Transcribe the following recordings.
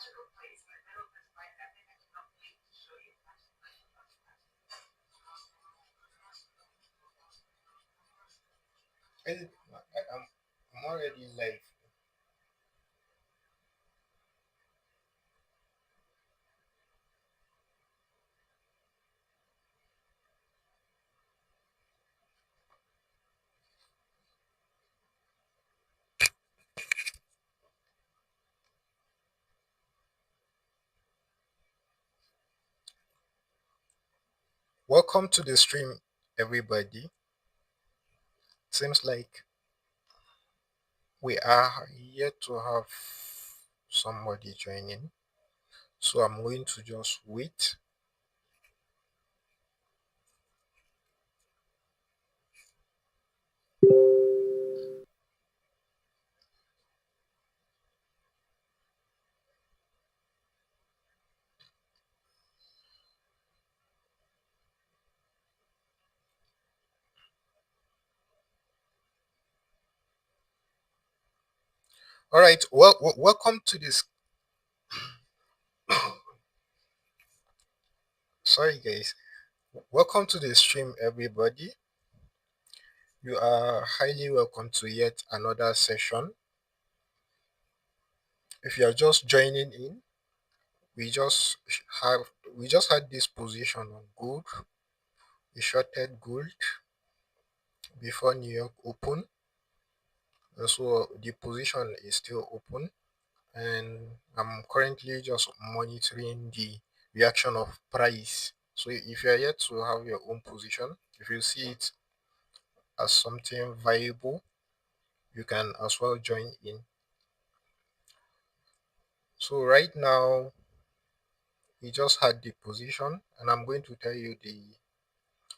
I'm already live. Welcome to the stream, everybody. Seems like we are yet to have somebody joining, so I'm going to just wait. All right, welcome to this. Sorry, guys. Welcome to the stream, everybody. You are highly welcome to yet another session. If you are just joining in, we just have we just had this position on gold. We shorted gold before New York open, so the position is still open, and I'm currently just monitoring the reaction of price. So if you are yet to have your own position, if you see it as something viable, you can as well join in. So right now we just had the position, and I'm going to tell you the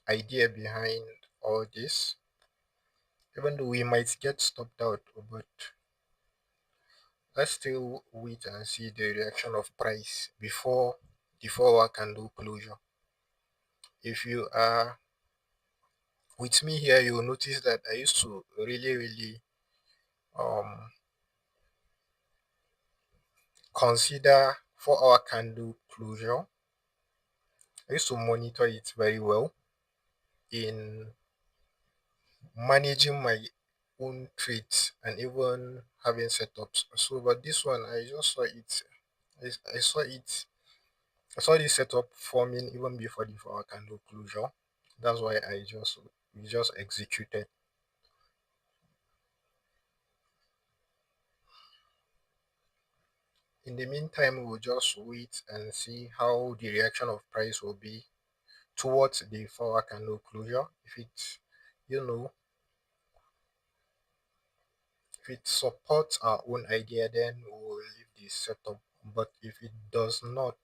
idea behind all this. Even though we might get stopped out, but let's still wait and see the reaction of price before the 4 hour candle closure. If you are with me here, you will notice that I used to really um consider 4 hour candle closure. I used to monitor it very well in managing my own trades and even having setups. So, but this one, I just saw it. I saw it. I saw this setup forming even before the 4 hour candle closure. That's why we just executed. In the meantime, we'll just wait and see how the reaction of price will be towards the 4 hour candle closure. You know, if it supports our own idea, then we'll leave the setup. But if it does not,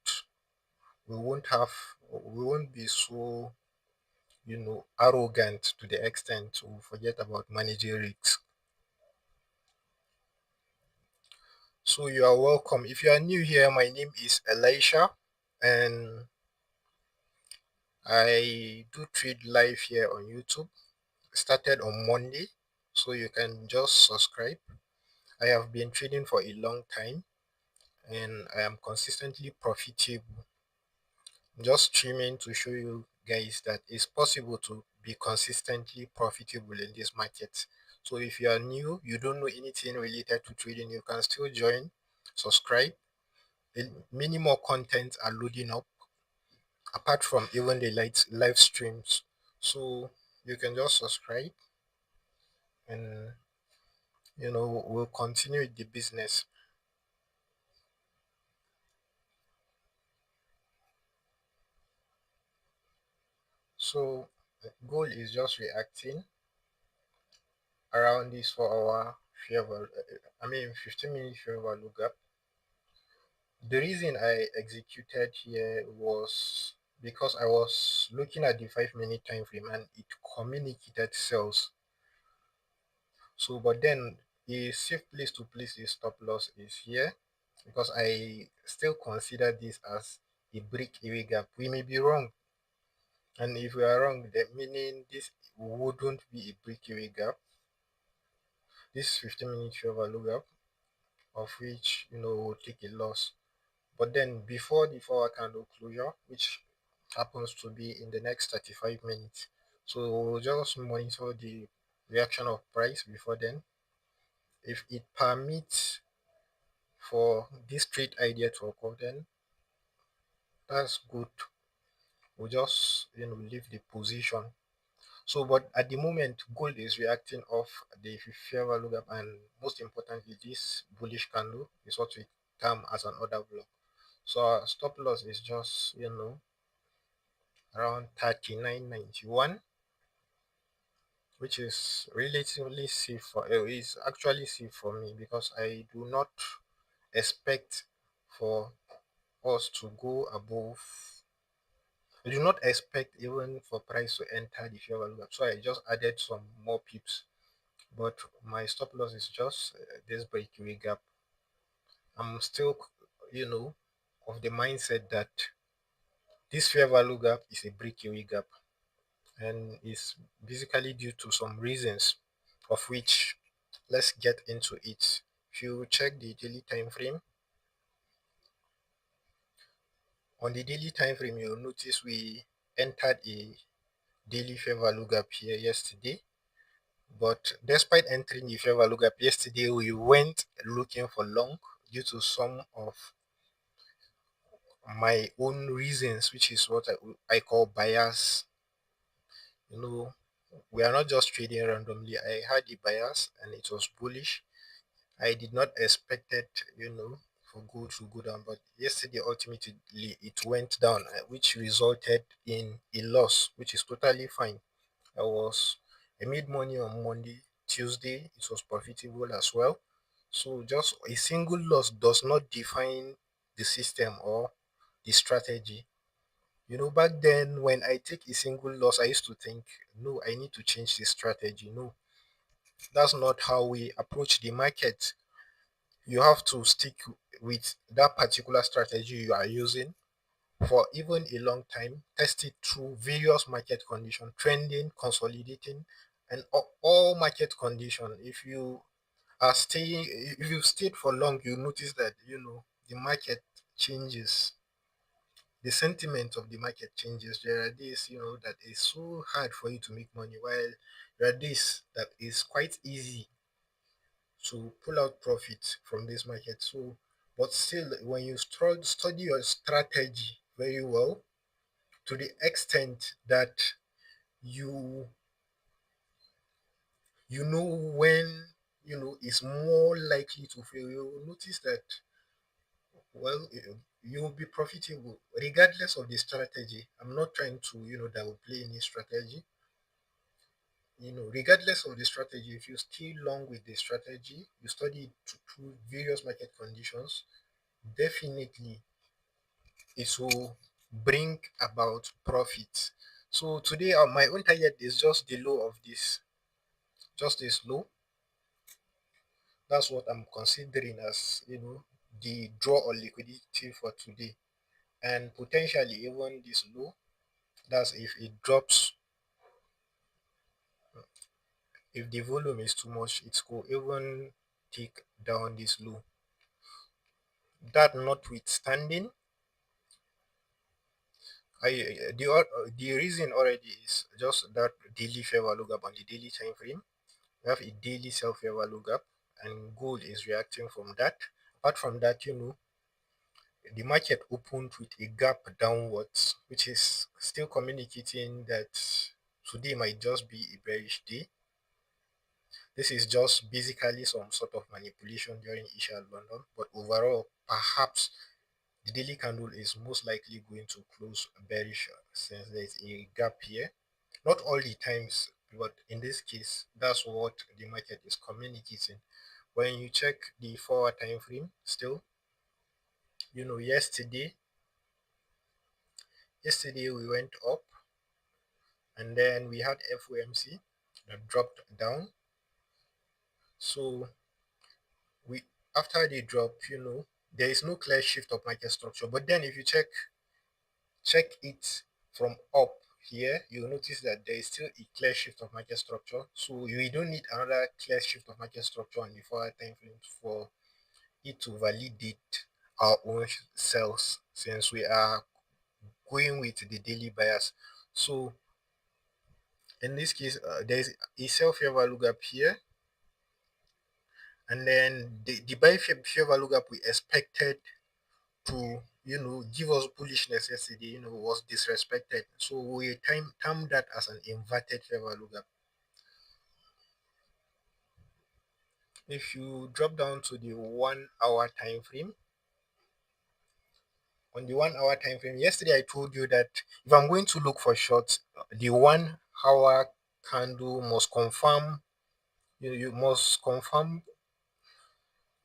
we won't be so, arrogant to the extent to forget about managing risks. So you are welcome. If you are new here, my name is Elisha, and I do trade live here on YouTube. Started on Monday, so you can just subscribe. I have been trading for a long time, and I am consistently profitable. I'm just streaming to show you guys that it's possible to be consistently profitable in this market. So if you are new, you don't know anything related to trading, you can still join, subscribe. Many more contents are loading up apart from even the live streams. So you can just subscribe, and we'll continue with the business. So gold is just reacting around this 4 hour fair value, I mean 15-minute fair value gap. The reason I executed here was because I was looking at the 5 minute time frame and it communicated sales. So, but then a safe place to place a stop loss is here because I still consider this as a breakaway gap. We may be wrong, and if we are wrong, that meaning this wouldn't be a breakaway gap. This 15-minute fair value gap, of which will take a loss. But then before the 4 hour candle closure, which happens to be in the next 35 minutes, so we'll just monitor the reaction of price before then. If it permits for this trade idea to occur, then that's good. We'll just leave the position. So, but at the moment, gold is reacting off the fair value gap, and most importantly, this bullish candle is what we term as an order block. So our stop loss is just around 39.91, which is relatively safe for is actually safe for me because I do not expect for us to go above. I do not expect even for price to enter the fair value gap. So I just added some more pips, but my stop loss is just this breakaway gap. I'm still, you know, of the mindset that this fair value gap is a breakaway gap and is basically due to some reasons, of which let's get into it. If you check the daily time frame, on the daily time frame, you'll notice we entered a daily fair value gap here yesterday. But despite entering the fair value gap yesterday, we went looking for long due to some of my own reasons, which is what I call bias. You know, we are not just trading randomly. I had a bias and it was bullish. I did not expect it, for gold to go down, but yesterday ultimately it went down, which resulted in a loss, which is totally fine. I made money on Monday, Tuesday it was profitable as well. So just a single loss does not define the system or the strategy. Back then when I take a single loss, I used to think, no, I need to change the strategy. No, that's not how we approach the market. You have to stick with that particular strategy you are using for even a long time, test it through various market conditions, trending, consolidating, and all market conditions. If you stayed for long, you notice that the market changes, the sentiment of the market changes. There are days that is so hard for you to make money, while there are days that is quite easy to pull out profit from this market. So, but still, when you study your strategy very well, to the extent that you you know when it's more likely to fail, you will notice that, well, you will be profitable regardless of the strategy. I'm not trying to that will play any strategy. Regardless of the strategy, if you stay long with the strategy, you study it through various market conditions, definitely it will bring about profit. So today, my own target is just the low of this, just this low. That's what I'm considering as the draw or liquidity for today, and potentially even this low. That's if it drops. If the volume is too much, it could even take down this low. That notwithstanding, the reason already is just that daily fair value gap on the daily time frame. We have a daily sell fair value gap, and gold is reacting from that. Apart from that, the market opened with a gap downwards, which is still communicating that today might just be a bearish day. This is just basically some sort of manipulation during Isha London, but overall, perhaps the daily candle is most likely going to close bearish since there is a gap here. Not all the times, but in this case, that's what the market is communicating. When you check the 4 hour time frame, still, yesterday we went up, and then we had FOMC that dropped down. So we after the drop, there is no clear shift of market structure. But then if you check it from up here, you'll notice that there is still a clear shift of market structure. So you don't need another clear shift of market structure on the 4 hour time frame for it to validate our own cells since we are going with the daily bias. So in this case, there's a sell fair value gap here, and then the buy fair value gap we expected to give us bullishness yesterday was disrespected, so we term that as an inverted fair value gap. If you drop down to the 1 hour time frame, on the 1 hour time frame, yesterday I told you that if I'm going to look for shorts, the 1 hour candle must confirm, you must confirm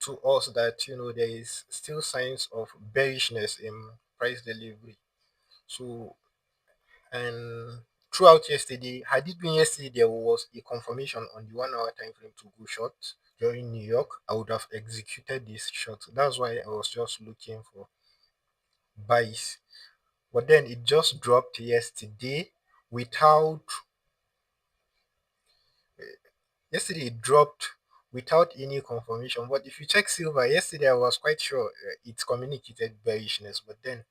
to us that there is still signs of bearishness in price delivery. So, and throughout yesterday, had it been yesterday there was a confirmation on the 1 hour time frame to go short during New York, I would have executed this short. That's why I was just looking for buys. But then it just dropped yesterday without yesterday it dropped without any confirmation. But if you check silver, yesterday I was quite sure it communicated bearishness, but then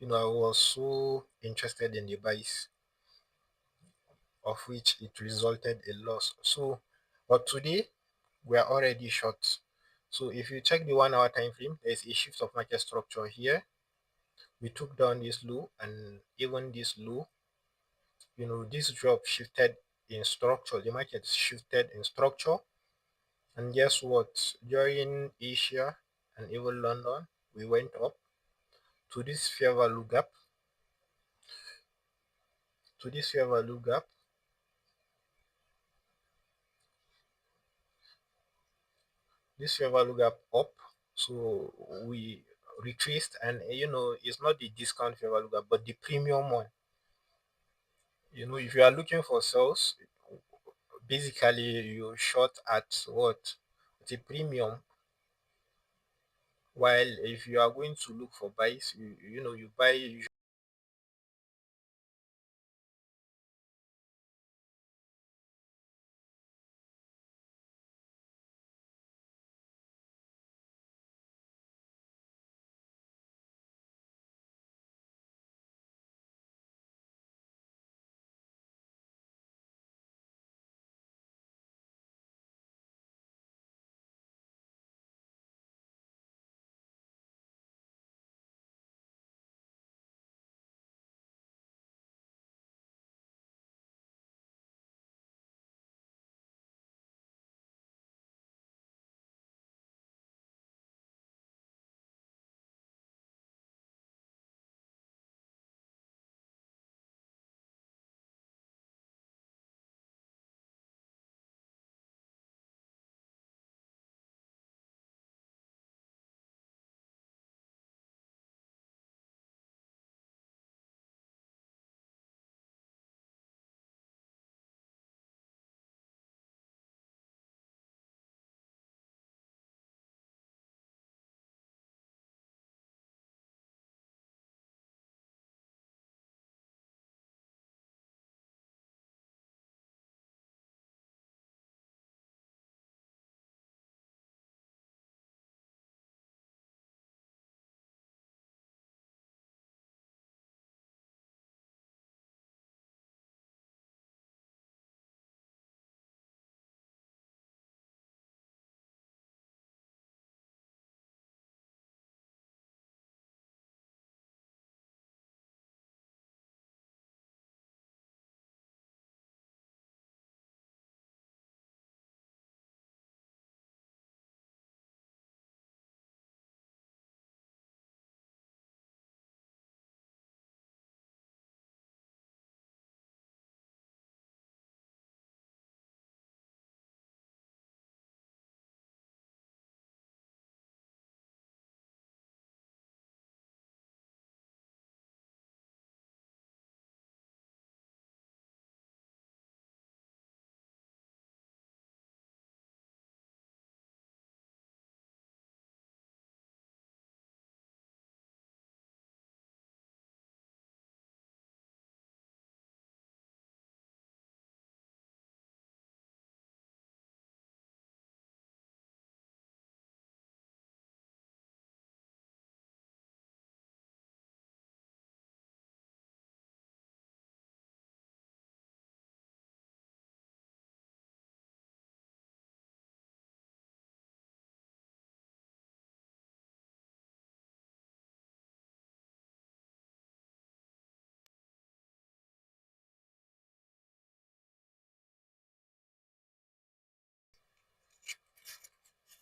I was so interested in the buys, of which it resulted a loss. So, but today we are already short. So if you check the 1 hour time frame, there's a shift of market structure here. We took down this low, and even this low, this drop shifted in structure. The market shifted in structure, and guess what? During Asia and even London, we went up to this fair value gap, to this fair value gap, this fair value gap up. So we retraced, and it's not the discount fair value gap, but the premium one. If you are looking for sales, basically you short at what? The premium. While if you are going to look for buys, you buy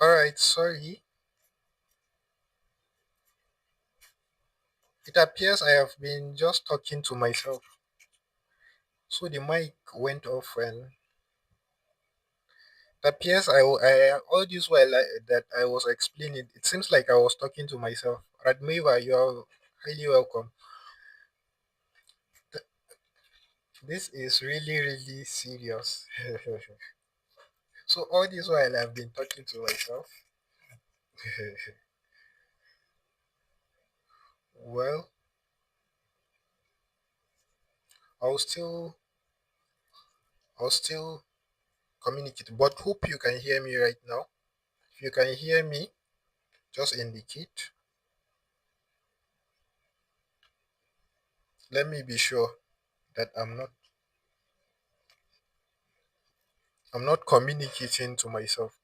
All right, sorry. It appears I have been just talking to myself. So the mic went off and it appears all this while that I was explaining, it seems like I was talking to myself. Radmiva, you are highly welcome. Th- This is really, really serious. So all this while I've been talking to myself. Well, I'll still, I'll still communicate, but hope you can hear me right now. If you can hear me, just indicate. Let me be sure that I'm not communicating to myself.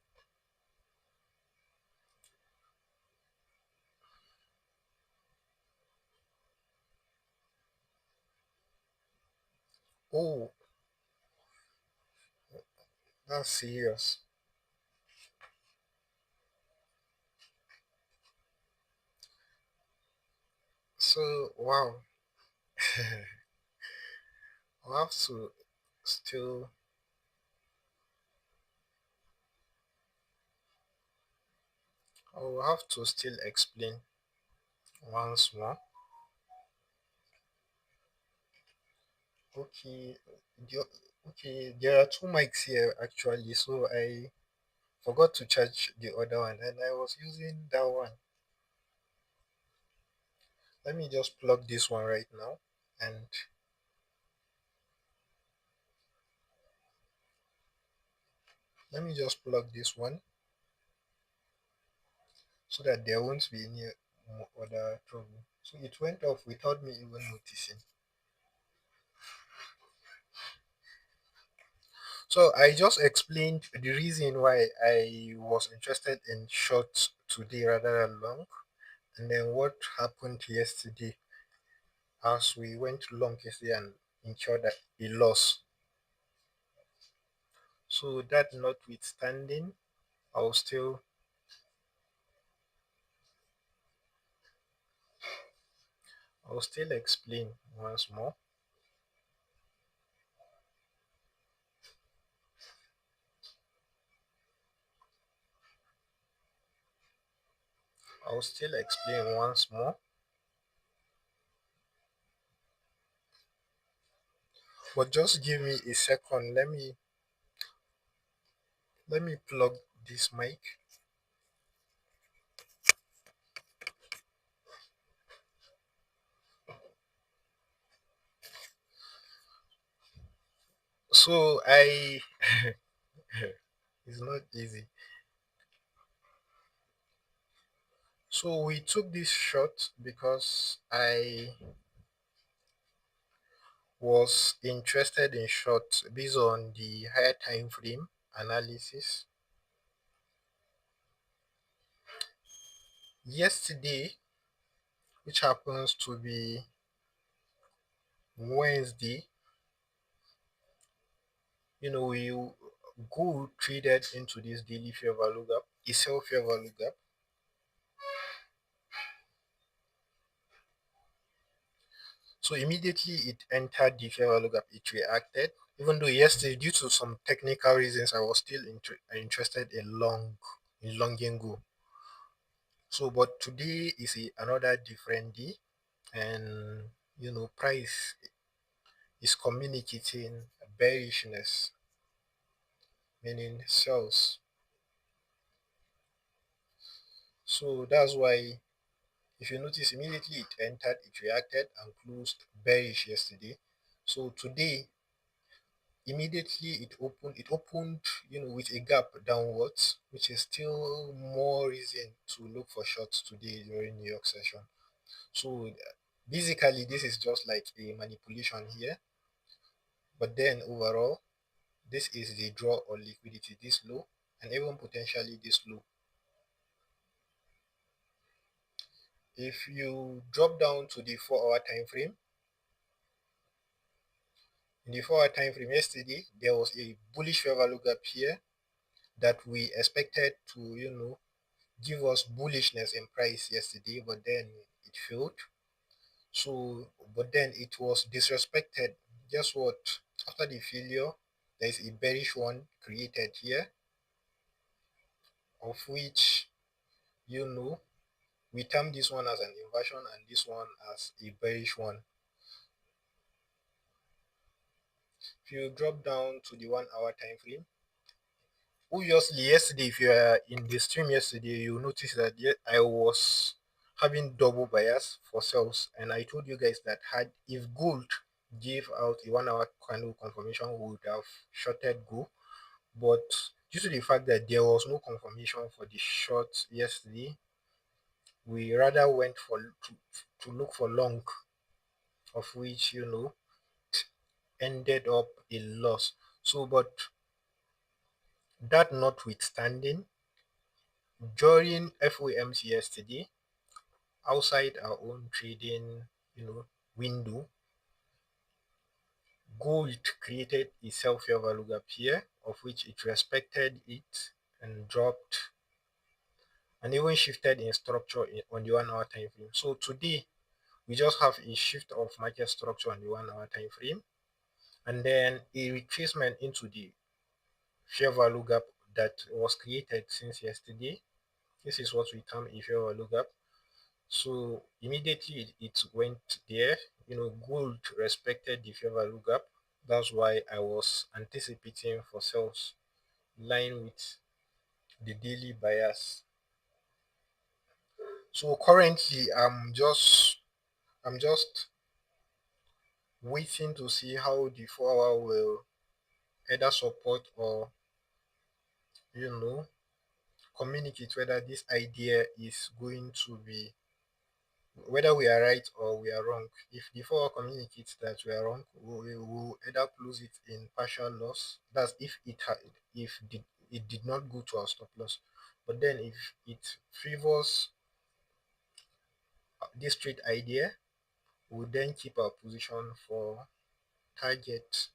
Oh, that's serious. So wow, I'll have to still I'll have to still explain once more. Okay, the- okay, there are two mics here actually, so I forgot to charge the other one and I was using that one. Let me just plug this one right now and let me just plug this one so that there won't be any other trouble. So it went off without me even noticing. So I just explained the reason why I was interested in short today rather than long, and then what happened yesterday as we went long yesterday and incurred a loss. So that notwithstanding, I'll still I'll still explain once more. I'll still explain once more. But just give me a second. Let me plug this mic. So I it's not easy. So we took this shot because I was interested in short based on the higher time frame analysis. Yesterday, which happens to be Wednesday, we go traded into this daily fair value gap, a sell fair value gap. So immediately it entered the fair value gap, it reacted. Even though yesterday, due to some technical reasons, I was still interested in longing go. So, but today is another different day, and price is communicating bearishness, meaning sells. So that's why if you notice immediately it entered, it reacted and closed bearish yesterday. So today immediately it opened with a gap downwards, which is still more reason to look for shorts today during New York session. So basically this is just like a manipulation here, but then overall this is the draw on liquidity this low and even potentially this low. If you drop down to the 4 hour time frame, in the 4 hour time frame yesterday there was a bullish fair value gap here, that we expected to, give us bullishness in price yesterday, but then it failed. So, but then it was disrespected. Guess what? After the failure, there is a bearish one created here, of which, you know, we term this one as an inversion and this one as a bearish one. If you drop down to the 1 hour time frame, obviously yesterday, if you are in the stream yesterday, you notice that I was having double bias for sales, and I told you guys that had if gold gave out a 1 hour candle confirmation, we would have shorted go. But due to the fact that there was no confirmation for the short yesterday, we rather went for to look for long, of which, ended up a loss. So, but that notwithstanding, during FOMC yesterday, outside our own trading, window, gold created a sell-fair value gap here, of which it respected it and dropped, and even shifted in structure on the 1 hour time frame. So today we just have a shift of market structure on the 1 hour time frame, and then a retracement into the fair value gap that was created since yesterday. This is what we term a fair value gap. So immediately it went there. Gold respected the fair value gap. That's why I was anticipating for sales line with the daily bias. So currently I'm just waiting to see how the 4 hour will either support or, you know communicate whether this idea is going to be, whether we are right or we are wrong. If the 4 hour communicates that we are wrong, we will either close it in partial loss. That's if it did not go to our stop loss. But then if it favors this trade idea, we'll then keep our position for target.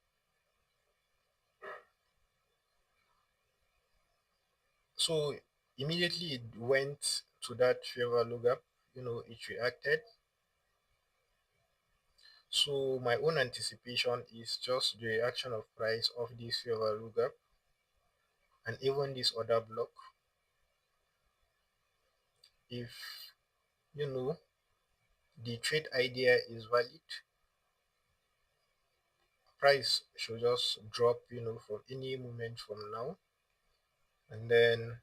So immediately it went to that fair value gap, it reacted. So my own anticipation is just the reaction of price of this fair value gap and even this other block. If, you know the trade idea is valid, price should just drop, for any moment from now, and then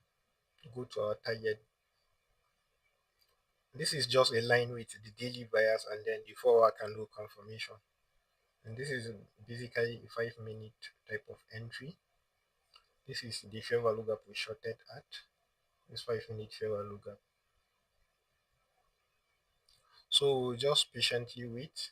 go to our target. This is just a line with the daily bias and then the 4 hour candle confirmation. And this is basically a 5 minute type of entry. This is the fair value gap we shorted at. This 5 minute fair value gap. So we'll just patiently wait.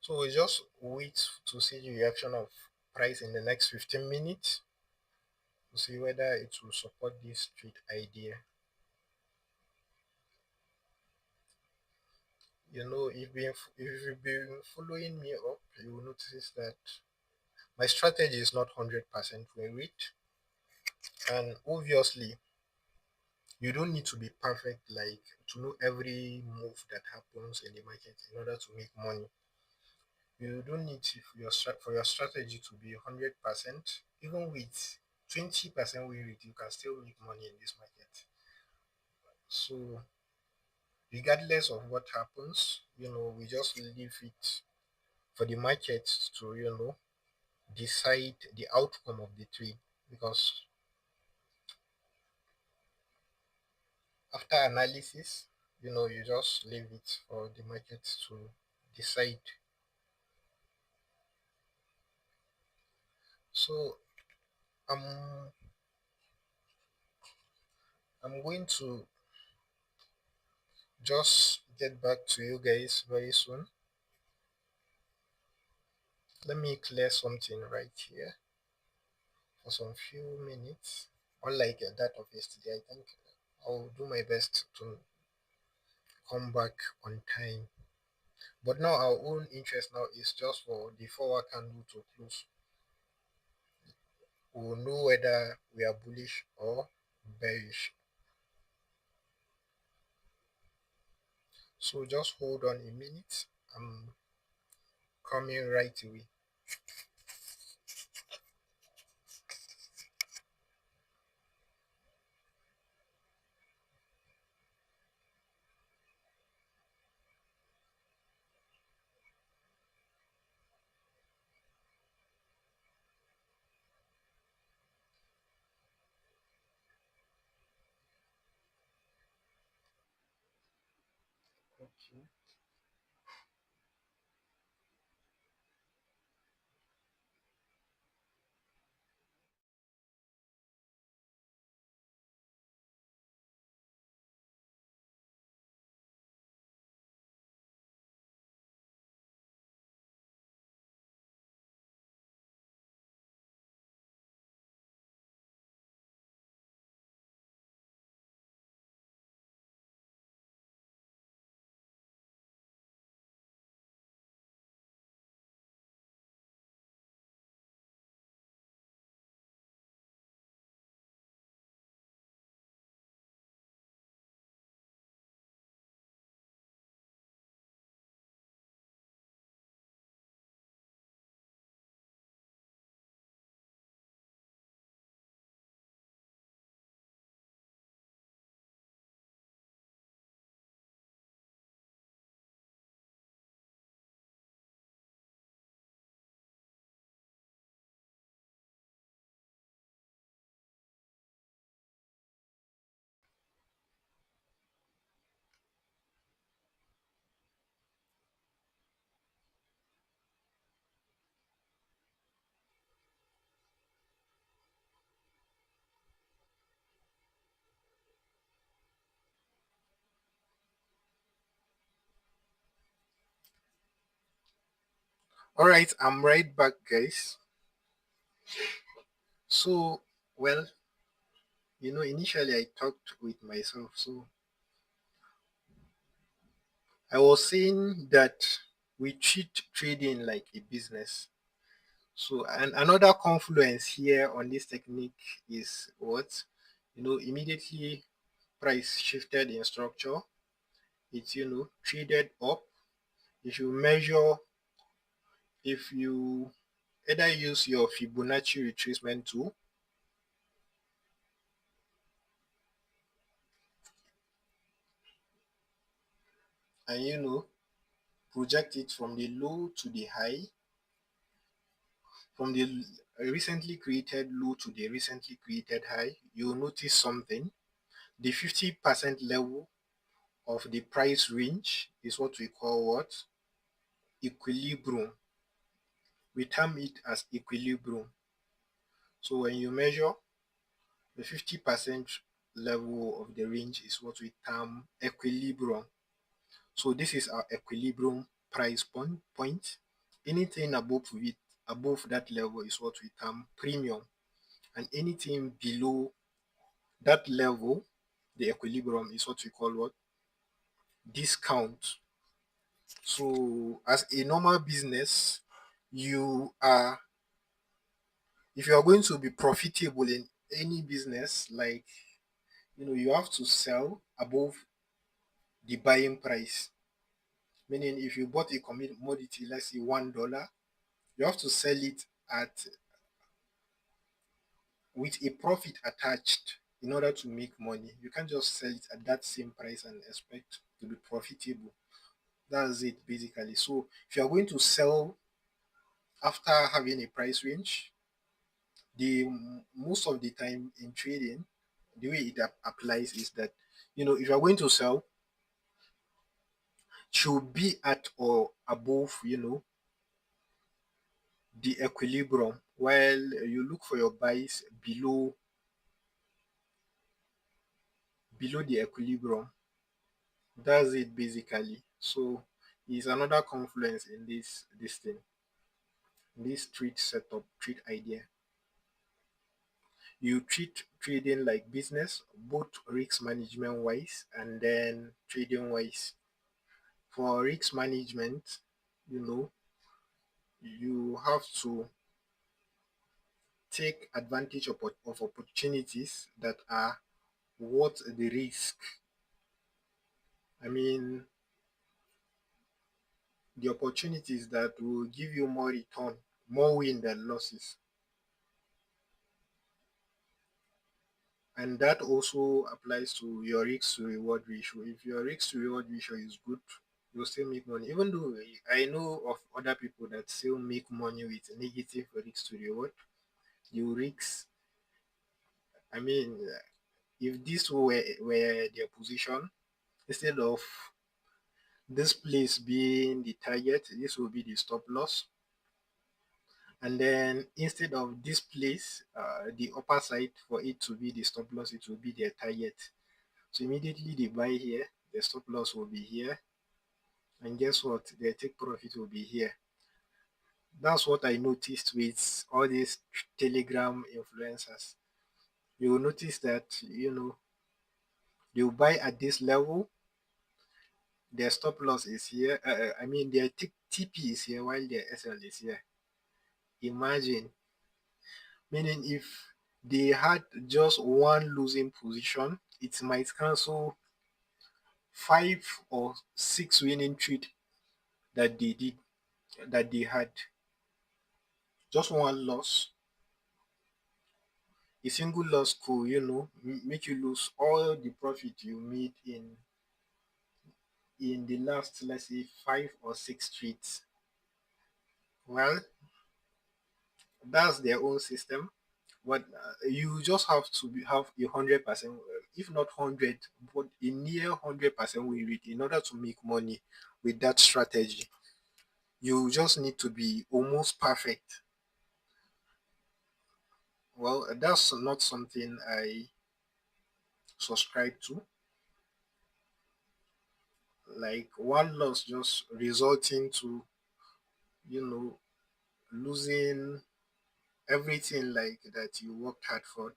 So we just wait to see the reaction of price in the next 15 minutes to see whether it will support this trade idea. If you've been following me up, you will notice that my strategy is not 100% varied. And obviously, you don't need to be perfect, like to know every move that happens in the market in order to make money. You don't need to, for your strategy to be 100%. Even with 20% win rate, you can still make money in this market. So regardless of what happens, we just leave it for the market to, decide the outcome of the trade. Because after analysis, you just leave it for the market to decide. So I'm I'm going to just get back to you guys very soon. Let me clear something right here for some few minutes. Unlike that of yesterday, I think I'll do my best to come back on time. But now our own interest now is just for the forward candle to close. We will know whether we are bullish or bearish. So just hold on a minute. I'm coming right away. Okay. All right, I'm right back, guys. So, well, initially I talked with myself. So, I was saying that we treat trading like a business. So, and another confluence here on this technique is what? Immediately price shifted in structure. It's, traded up. If you measure, if you either use your Fibonacci retracement tool and, project it from the low to the high, from the recently created low to the recently created high, you'll notice something. The 50% level of the price range is what we call what? Equilibrium. We term it as equilibrium. So when you measure the 50% level of the range is what we term equilibrium. So this is our equilibrium price point. Anything above that level is what we term premium, and anything below that level, the equilibrium, is what we call what? Discount. So as a normal business, you are if you are going to be profitable in any business, like you have to sell above the buying price. Meaning if you bought a commodity, let's say $1, you have to sell it at with a profit attached in order to make money. You can't just sell it at that same price and expect to be profitable. That's it basically. So if you are going to sell after having a price range, the most of the time in trading, the way it applies is that if you are going to sell, should be at or above the equilibrium, while you look for your buys below the equilibrium. That's it basically. So it's another confluence in this thing. this trade setup, trade idea. You treat trading like business, both risk management wise and then trading wise. For risk management, you know, you have to take advantage of opportunities that are worth the risk. I mean, the opportunities that will give you more return, more win than losses. And that also applies to your risk to reward ratio. If your risk to reward ratio is good, you'll still make money. Even though I know of other people that still make money with negative risk to reward, you risk. I mean, if this were their position, instead of this place being the target, this will be the stop loss. And then instead of this place, the upper side for it to be the stop loss, it will be their target. So immediately they buy here, the stop loss will be here, and guess what? Their take profit will be here. That's what I noticed with all these Telegram influencers. You will notice that they'll buy at this level, their stop loss is here. I mean their TP is here while their SL is here. Imagine, meaning if they had just one losing position, it might cancel 5 or 6 winning trade that they did that they had. Just one loss, a single loss could make you lose all the profit you made in the last, let's say, 5 or 6 trades. Well, that's their own system. But you just have to have 100%, if not 100, but a near 100% win rate in order to make money with that strategy. You just need to be almost perfect. Well, that's not something I subscribe to. Like one loss just resulting to you know losing everything like that you worked hard for.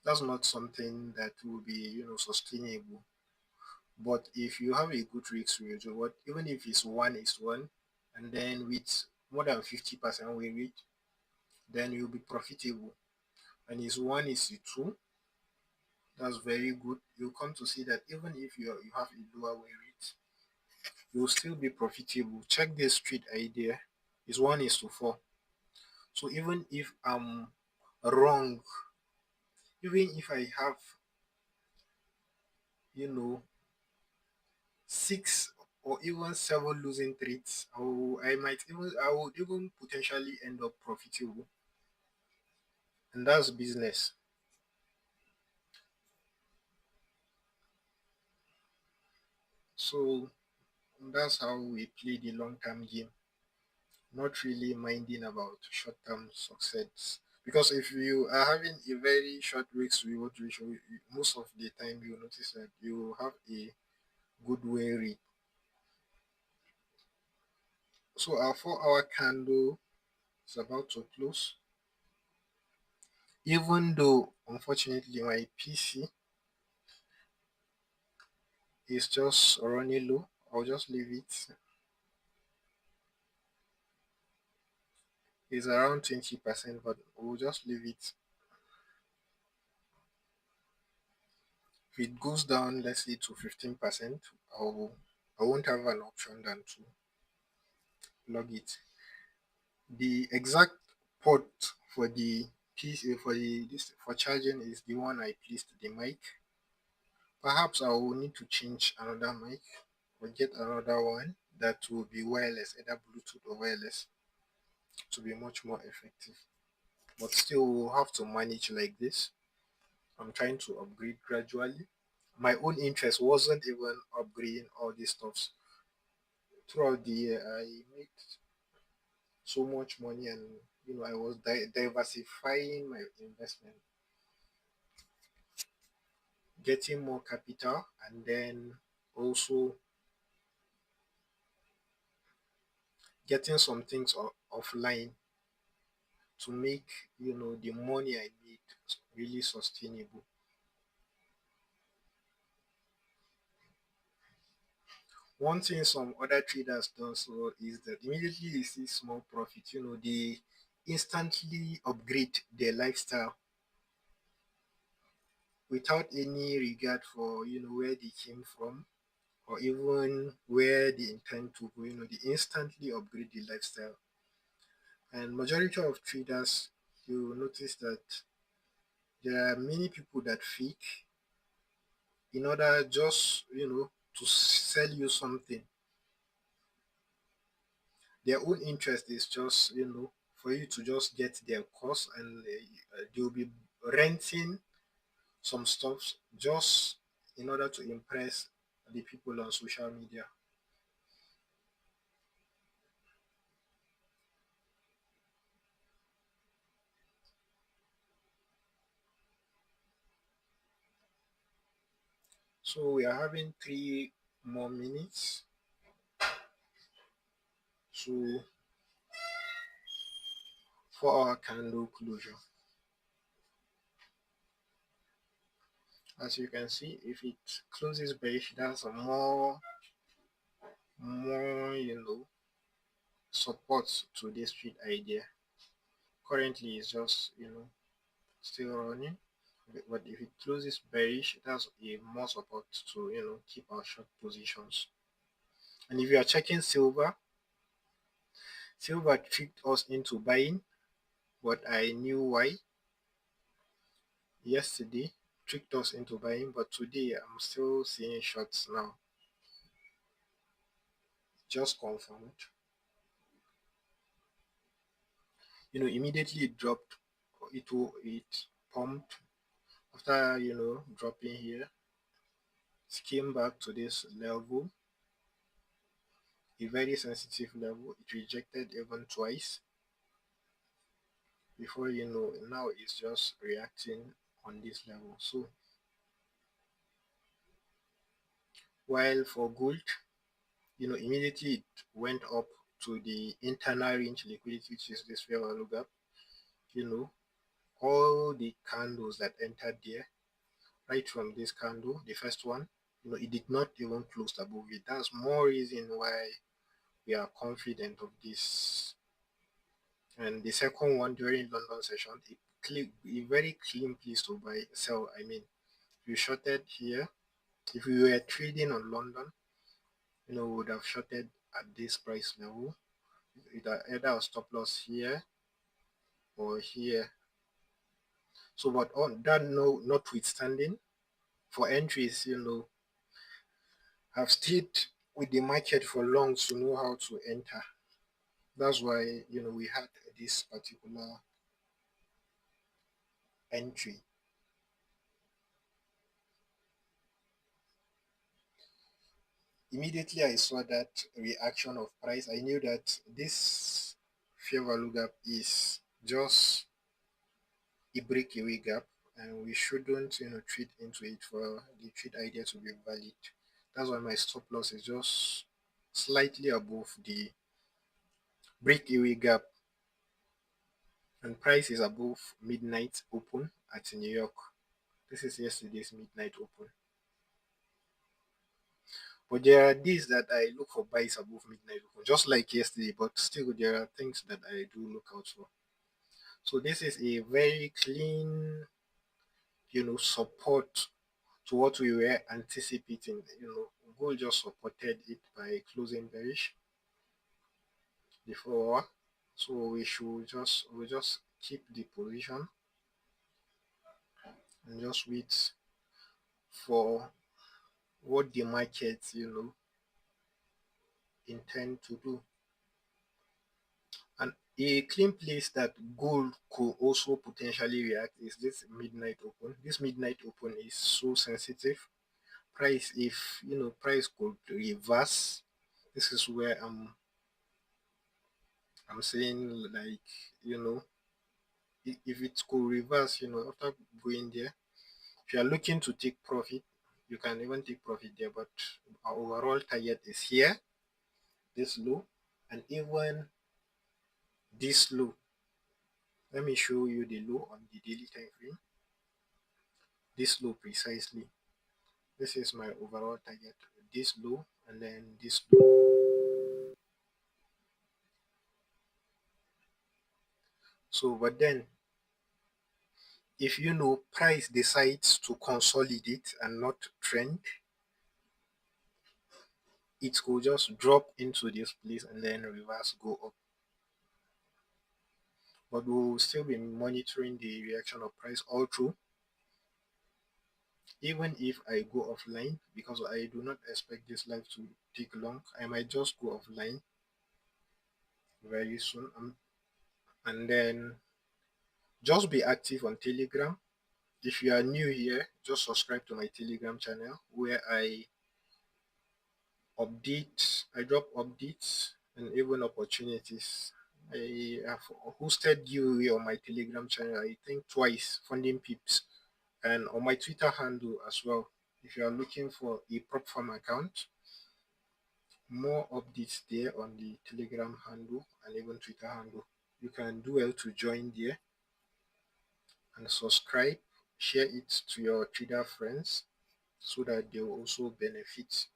That's not something that will be sustainable. But if you have a good risk ratio, what even if it's 1 is 1, and then with more than 50% win rate, then you'll be profitable. And it's 1 is 2, that's very good. You'll come to see that even if you have a lower win rate, you'll still be profitable. Check this street idea. Is 1 is to 4. So even if I'm wrong, even if I have, you know, 6 or even 7 losing trades, I would even potentially end up profitable. And that's business. So that's how we play the long term game, not really minding about short term success. Because if you are having a very short risk reward ratio, most of the time you notice that you have a good way rate. So our 4 hour candle is about to close. Even though unfortunately my PC is just running low, I'll just leave it. It's around 20%, but we'll just leave it. If it goes down, let's say to 15%, I won't have an option than to log it. The exact port for the PC for charging is the one I placed the mic. Perhaps I will need to change another mic or get another one that will be wireless, either Bluetooth or wireless, to be much more effective. But still, we'll have to manage like this. I'm trying to upgrade gradually. My own interest wasn't even upgrading all these stuffs. Throughout the year, I made so much money, and I was diversifying my investment, getting more capital, and then also getting some things offline to make the money I made really sustainable. One thing some other traders do so is that immediately they see small profit, they instantly upgrade their lifestyle without any regard for where they came from or even where they intend to go. They instantly upgrade the lifestyle. And majority of traders, you notice that there are many people that fake in order just to sell you something. Their own interest is just for you to just get their course, and they'll be renting some stuff just in order to impress the people on social media. So we are having 3 more minutes to for our candle closure. As you can see, if it closes bearish, that's a more support to this trade idea. Currently it's just still running, but if it closes bearish, that's a more support to keep our short positions. And if you are checking silver, silver tricked us into buying, but I knew why. Yesterday tricked us into buying, but today I'm still seeing shorts now. Just confirmed. Immediately it dropped. It pumped after dropping here. It came back to this level, a very sensitive level. It rejected even twice before now it's just reacting on this level. So while for gold, immediately it went up to the internal range liquidity, which is this fair value gap. you know all the candles that entered there, right from this candle, the first one, it did not even close above it. That's more reason why we are confident of this. And the second one during London session, a very clean place to buy sell. I mean, if you shorted here, if we were trading on London, we would have shorted at this price level, either a stop loss here or here. So but on that, no notwithstanding, for entries, I've stayed with the market for long to know how to enter. That's why we had this particular entry. Immediately I saw that reaction of price, I knew that this fair value gap is just a breakaway gap, and we shouldn't trade into it for the trade idea to be valid. That's why my stop loss is just slightly above the breakaway gap, and price is above midnight open at New York. This is yesterday's midnight open. But there are days that I look for buys above midnight open, just like yesterday, but still there are things that I do look out for. So this is a very clean, support to what we were anticipating. Gold just supported it by closing bearish before. So we just keep the position and just wait for what the market intend to do. And a clean place that gold could also potentially react is this midnight open. This midnight open is so sensitive. Price, if price could reverse, this is where I'm saying, like, if it could reverse, after going there, if you are looking to take profit, you can even take profit there. But our overall target is here, this low, and even this low. Let me show you the low on the daily time frame. This low precisely. This is my overall target. This low and then this low. So, but then if price decides to consolidate and not trend, it will just drop into this place and then reverse go up. But we will still be monitoring the reaction of price all through, even if I go offline, because I do not expect this live to take long. I might just go offline very soon, and then just be active on Telegram. If you are new here, just subscribe to my Telegram channel where I drop updates and even opportunities. I have hosted giveaway on my Telegram channel, I think twice, funding pips, and on my Twitter handle as well. If you are looking for a prop farm account, more updates there on the Telegram handle and even Twitter handle. You can do well to join there and subscribe, share it to your trader friends so that they will also benefit.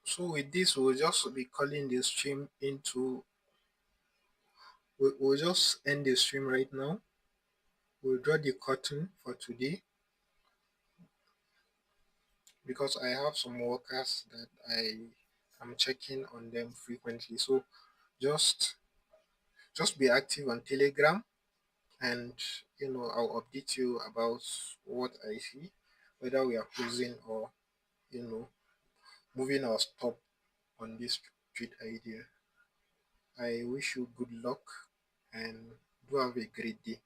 So with this, we'll just be calling the stream into. We'll just end the stream right now. We'll draw the curtain for today because I have some workers that I am checking on them frequently. So just just be active on Telegram, and I'll update you about what I see, whether we are closing or you know moving our stop on this trade idea. I wish you good luck and do have a great day.